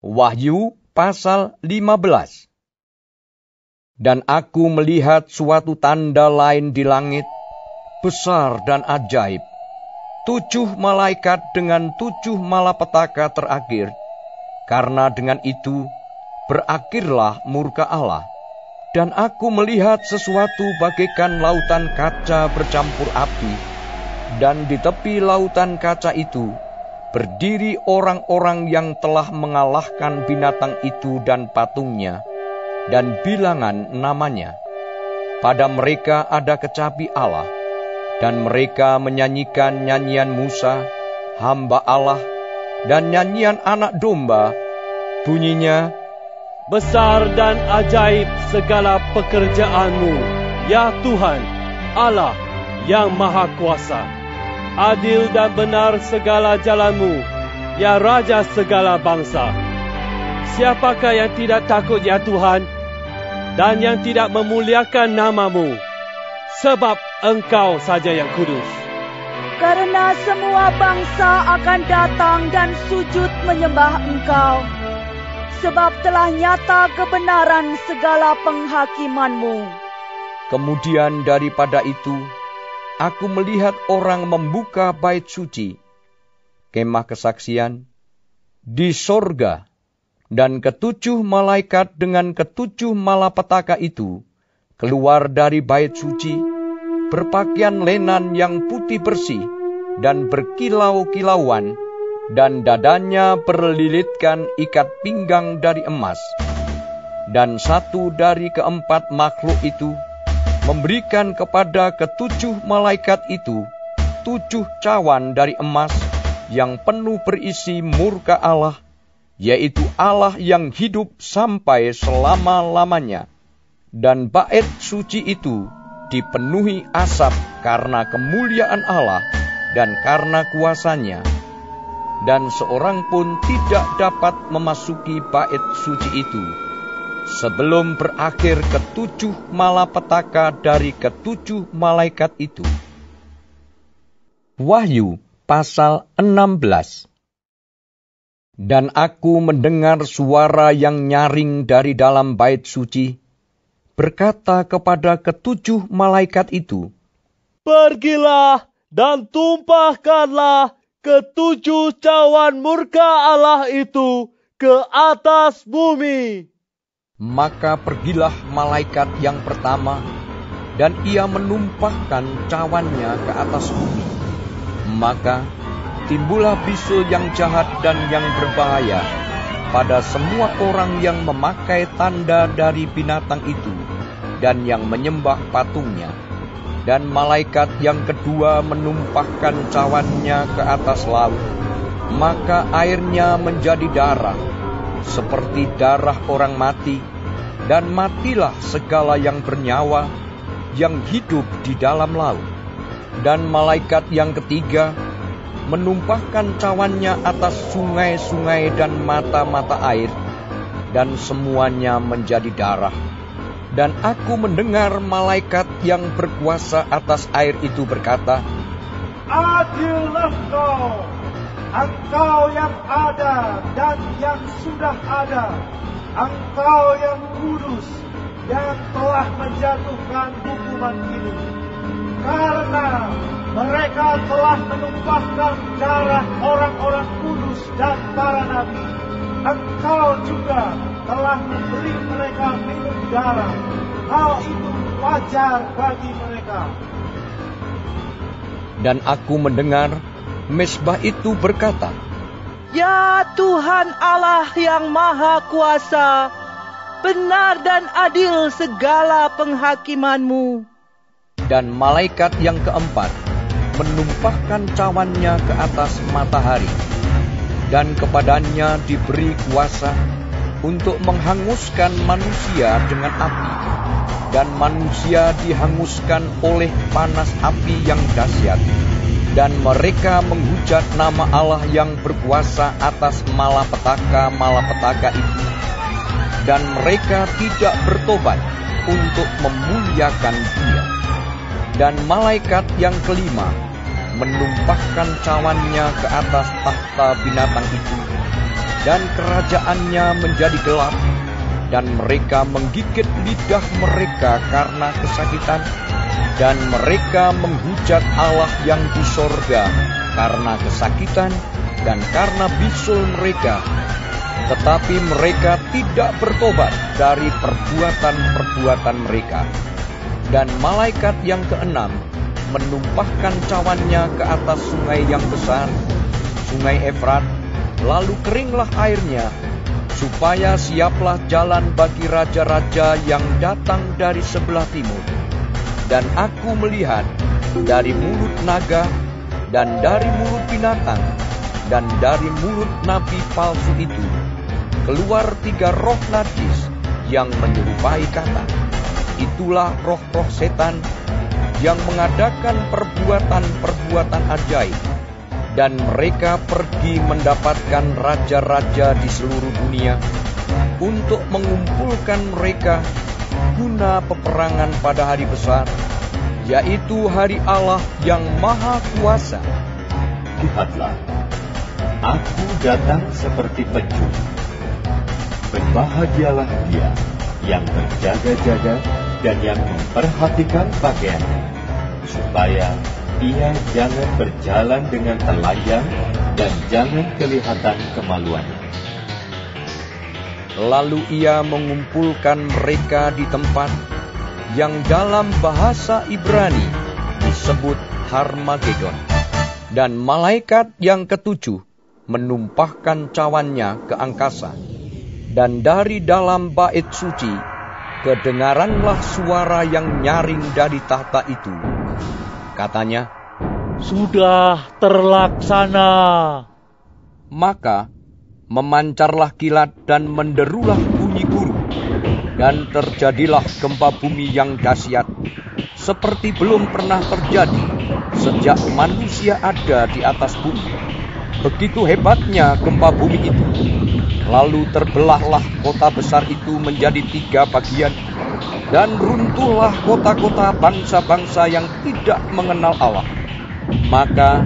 Wahyu pasal 15. Dan aku melihat suatu tanda lain di langit, besar dan ajaib. 7 malaikat dengan 7 malapetaka terakhir, karena dengan itu berakhirlah murka Allah. Dan aku melihat sesuatu bagaikan lautan kaca bercampur api, dan di tepi lautan kaca itu berdiri orang-orang yang telah mengalahkan binatang itu dan patungnya, dan bilangan namanya. Pada mereka ada kecapi Allah, dan mereka menyanyikan nyanyian Musa, hamba Allah, dan nyanyian anak domba. Bunyinya, besar dan ajaib segala pekerjaanmu, ya Tuhan, Allah yang Maha Kuasa. Adil dan benar segala jalanmu, ya Raja segala bangsa. Siapakah yang tidak takut, ya Tuhan, dan yang tidak memuliakan namamu? Sebab Engkau saja yang kudus. Karena semua bangsa akan datang dan sujud menyembah Engkau, sebab telah nyata kebenaran segala penghakimanmu. Kemudian daripada itu, aku melihat orang membuka bait suci, kemah kesaksian, di sorga, dan ke-7 malaikat dengan ke-7 malapetaka itu keluar dari bait suci, berpakaian lenan yang putih bersih dan berkilau-kilauan, dan dadanya berlilitkan ikat pinggang dari emas. Dan satu dari ke-4 makhluk itu memberikan kepada ke-7 malaikat itu 7 cawan dari emas yang penuh berisi murka Allah, yaitu Allah yang hidup sampai selama-lamanya. Dan bait suci itu dipenuhi asap karena kemuliaan Allah dan karena kuasanya. Dan seorang pun tidak dapat memasuki bait suci itu sebelum berakhir ke-7 malapetaka dari ke-7 malaikat itu. Wahyu pasal 16. Dan aku mendengar suara yang nyaring dari dalam bait suci, berkata kepada ke-7 malaikat itu, Pergilah dan tumpahkanlah ke-7 cawan murka Allah itu ke atas bumi. Maka pergilah malaikat yang pertama, dan ia menumpahkan cawannya ke atas bumi. Maka timbullah bisul yang jahat dan yang berbahaya pada semua orang yang memakai tanda dari binatang itu dan yang menyembah patungnya. Dan malaikat yang kedua menumpahkan cawannya ke atas laut, maka airnya menjadi darah, seperti darah orang mati, dan matilah segala yang bernyawa, yang hidup di dalam laut. Dan malaikat yang ketiga menumpahkan cawannya atas sungai-sungai dan mata-mata air, dan semuanya menjadi darah. Dan aku mendengar malaikat yang berkuasa atas air itu berkata, Adillah Engkau yang ada dan yang sudah ada, Engkau yang kudus, yang telah menjatuhkan hukuman ini. Karena mereka telah menumpahkan darah orang-orang kudus dan para nabi, Engkau juga telah memberi mereka minum darah. Hal itu wajar bagi mereka. Dan aku mendengar mezbah itu berkata, Ya Tuhan Allah yang Maha Kuasa, benar dan adil segala penghakimanmu. Dan malaikat yang keempat menumpahkan cawannya ke atas matahari, dan kepadanya diberi kuasa untuk menghanguskan manusia dengan api, dan manusia dihanguskan oleh panas api yang dahsyat. Dan mereka menghujat nama Allah yang berkuasa atas malapetaka-malapetaka itu. Dan mereka tidak bertobat untuk memuliakan Dia. Dan malaikat yang kelima menumpahkan cawannya ke atas tahta binatang itu, dan kerajaannya menjadi gelap, dan mereka menggigit lidah mereka karena kesakitan, dan mereka menghujat Allah yang di sorga karena kesakitan dan karena bisul mereka. Tetapi mereka tidak bertobat dari perbuatan-perbuatan mereka. Dan malaikat yang keenam menumpahkan cawannya ke atas sungai yang besar, sungai Efrat, lalu keringlah airnya, supaya siaplah jalan bagi raja-raja yang datang dari sebelah timur. Dan aku melihat dari mulut naga, dan dari mulut binatang, dan dari mulut nabi palsu itu, keluar 3 roh najis yang menyerupai kata. Itulah roh-roh setan yang mengadakan perbuatan-perbuatan ajaib, dan mereka pergi mendapatkan raja-raja di seluruh dunia untuk mengumpulkan mereka guna peperangan pada hari besar, yaitu hari Allah yang Maha Kuasa. Lihatlah, aku datang seperti pencuri. Berbahagialah dia yang berjaga-jaga dan yang memperhatikan pakaiannya, supaya ia jangan berjalan dengan telanjang dan jangan kelihatan kemaluannya. Lalu ia mengumpulkan mereka di tempat yang dalam bahasa Ibrani disebut Harmagedon. Dan malaikat yang ke-7 menumpahkan cawannya ke angkasa. Dan dari dalam bait suci kedengaranlah suara yang nyaring dari tahta itu. Katanya, "Sudah terlaksana." Maka memancarlah kilat dan menderulah bunyi guru, dan terjadilah gempa bumi yang dahsyat, seperti belum pernah terjadi sejak manusia ada di atas bumi. Begitu hebatnya gempa bumi itu. Lalu terbelahlah kota besar itu menjadi 3 bagian, dan runtuhlah kota-kota bangsa-bangsa yang tidak mengenal Allah. Maka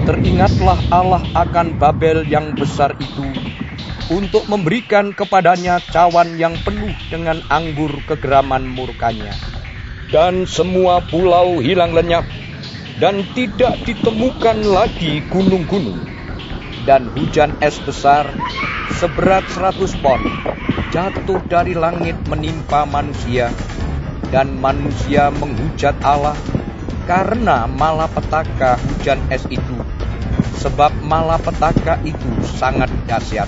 teringatlah Allah akan Babel yang besar itu, untuk memberikan kepadanya cawan yang penuh dengan anggur kegeraman murkanya. Dan semua pulau hilang lenyap, dan tidak ditemukan lagi gunung-gunung. Dan hujan es besar seberat 100 pon jatuh dari langit menimpa manusia, dan manusia menghujat Allah karena malapetaka hujan es itu, sebab malapetaka itu sangat dahsyat.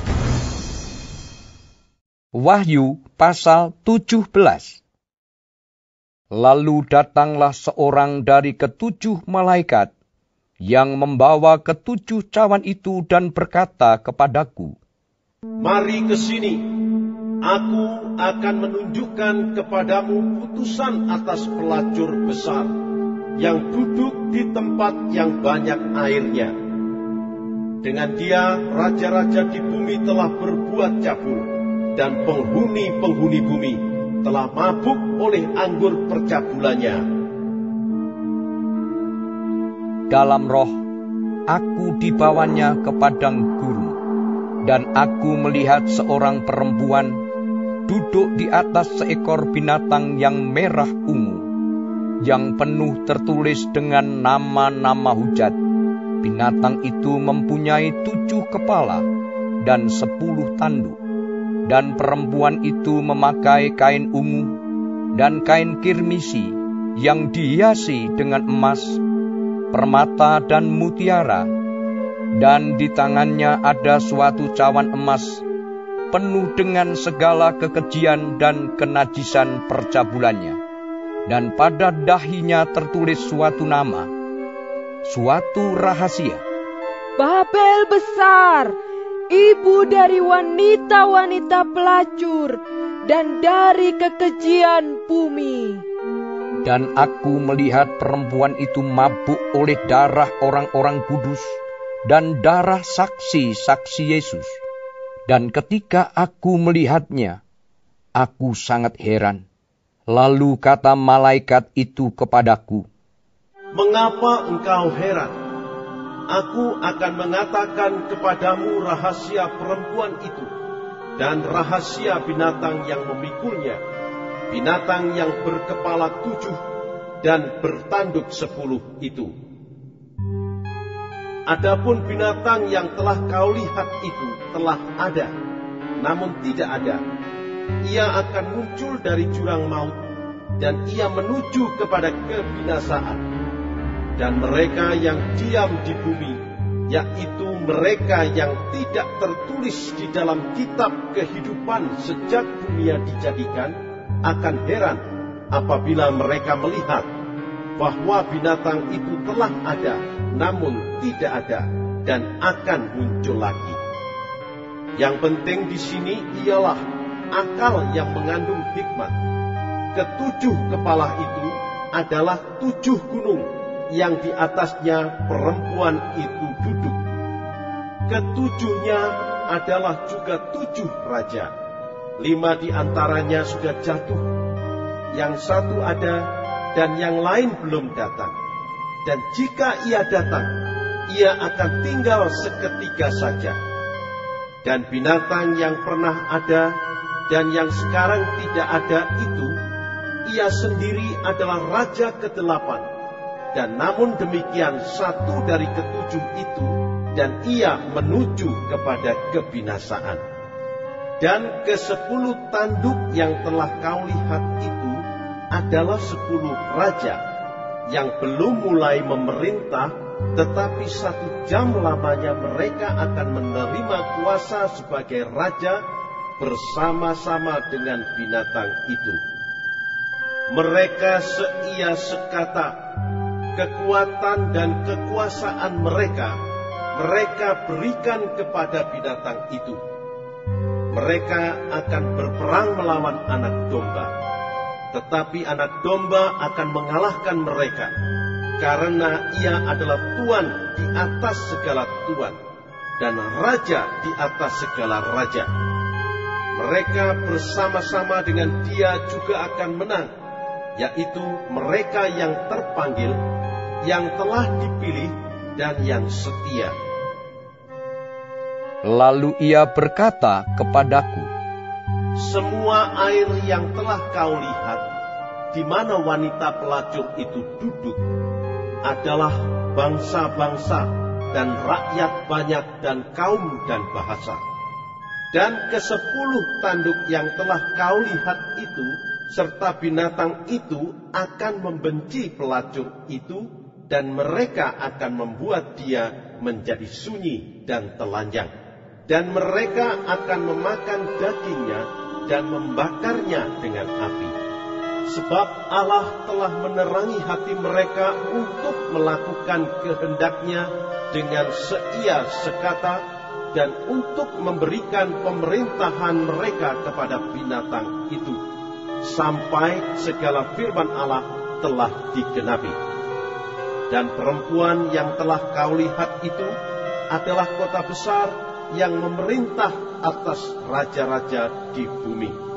Wahyu pasal 17. Lalu datanglah seorang dari ke-7 malaikat yang membawa ke-7 cawan itu dan berkata kepadaku, "Mari ke sini, aku akan menunjukkan kepadamu putusan atas pelacur besar yang duduk di tempat yang banyak airnya. Dengan dia, raja-raja di bumi telah berbuat cabul, dan penghuni-penghuni bumi telah mabuk oleh anggur percabulannya." Dalam roh, aku dibawanya ke padang gurun, dan aku melihat seorang perempuan duduk di atas seekor binatang yang merah ungu, yang penuh tertulis dengan nama-nama hujat. Binatang itu mempunyai 7 kepala dan 10 tanduk, dan perempuan itu memakai kain ungu dan kain kirmisi yang dihiasi dengan emas, permata dan mutiara, dan di tangannya ada suatu cawan emas penuh dengan segala kekejian dan kenajisan percabulannya, dan pada dahinya tertulis suatu nama, suatu rahasia. Babel besar, ibu dari wanita-wanita pelacur dan dari kekejian bumi. Dan aku melihat perempuan itu mabuk oleh darah orang-orang kudus dan darah saksi-saksi Yesus. Dan ketika aku melihatnya, aku sangat heran. Lalu kata malaikat itu kepadaku, "Mengapa engkau heran? Aku akan mengatakan kepadamu rahasia perempuan itu dan rahasia binatang yang memikulnya, binatang yang berkepala 7 dan bertanduk 10 itu. Adapun binatang yang telah kau lihat itu telah ada, namun tidak ada. Ia akan muncul dari jurang maut, dan ia menuju kepada kebinasaan. Dan mereka yang diam di bumi, yaitu mereka yang tidak tertulis di dalam kitab kehidupan sejak dunia dijadikan, akan heran apabila mereka melihat bahwa binatang itu telah ada, namun tidak ada, dan akan muncul lagi. Yang penting di sini ialah akal yang mengandung hikmat. Ketujuh kepala itu adalah 7 gunung yang di atasnya perempuan itu duduk. Ketujuhnya adalah juga 7 raja. 5 di antaranya sudah jatuh, yang 1 ada, dan yang lain belum datang. Dan jika ia datang, ia akan tinggal seketika saja. Dan binatang yang pernah ada dan yang sekarang tidak ada itu, ia sendiri adalah raja ke-8. Dan namun demikian 1 dari ke-7 itu, dan ia menuju kepada kebinasaan. Dan ke-10 tanduk yang telah kau lihat itu adalah 10 raja yang belum mulai memerintah, tetapi 1 jam lamanya mereka akan menerima kuasa sebagai raja bersama-sama dengan binatang itu. Mereka seia sekata, kekuatan dan kekuasaan mereka berikan kepada binatang itu. Mereka akan berperang melawan anak domba, tetapi anak domba akan mengalahkan mereka, karena ia adalah tuan di atas segala tuan, dan raja di atas segala raja. Mereka bersama-sama dengan dia juga akan menang, yaitu mereka yang terpanggil, yang telah dipilih, dan yang setia. Lalu ia berkata kepadaku, semua air yang telah kau lihat, di mana wanita pelacur itu duduk, adalah bangsa-bangsa dan rakyat banyak dan kaum dan bahasa. Dan ke-10 tanduk yang telah kau lihat itu, serta binatang itu akan membenci pelacur itu, dan mereka akan membuat dia menjadi sunyi dan telanjang. Dan mereka akan memakan dagingnya dan membakarnya dengan api. Sebab Allah telah menerangi hati mereka untuk melakukan kehendaknya dengan seia sekata, dan untuk memberikan pemerintahan mereka kepada binatang itu, sampai segala firman Allah telah digenapi. Dan perempuan yang telah kau lihat itu adalah kota besar yang memerintah atas raja-raja di bumi.